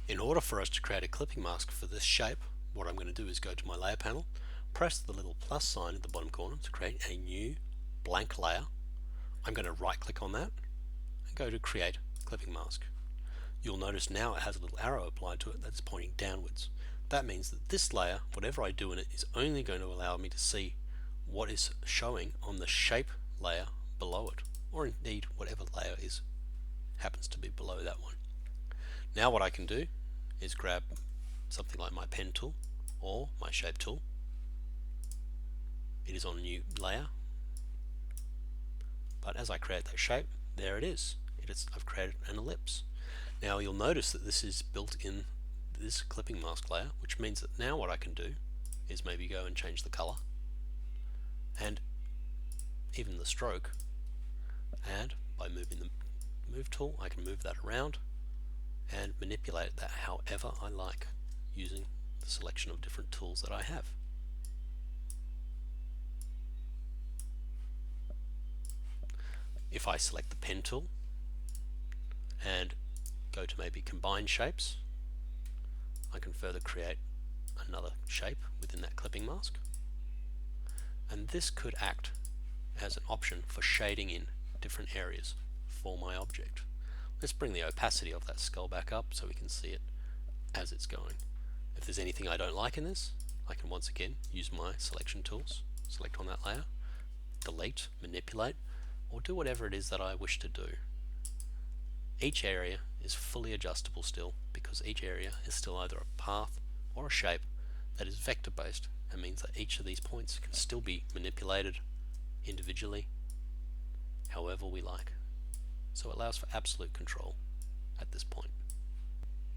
In order for us to create a clipping mask for this shape, what I'm going to do is go to my layer panel, press the little plus sign at the bottom corner to create a new blank layer. I'm going to right click on that and go to create clipping mask. You'll notice now it has a little arrow applied to it that's pointing downwards. That means that this layer, whatever I do in it, is only going to allow me to see what is showing on the shape layer below it, or indeed whatever layer happens to be below that one. Now what I can do is grab something like my pen tool or my shape tool. It is on a new layer, but as I create that shape, there it is. I've created an ellipse. Now you'll notice that this is built in this clipping mask layer, which means that now what I can do is maybe go and change the color and even the stroke, and by moving the move tool I can move that around and manipulate that however I like using the selection of different tools that I have. If I select the pen tool and go to maybe combine shapes, I can further create another shape within that clipping mask, and this could act as an option for shading in different areas for my object. Let's bring the opacity of that skull back up so we can see it as it's going. If there's anything I don't like in this, I can once again use my selection tools, select on that layer, delete, manipulate, or do whatever it is that I wish to do. Each area is fully adjustable still, because each area is still either a path or a shape that is vector based, and means that each of these points can still be manipulated individually however we like. So it allows for absolute control at this point.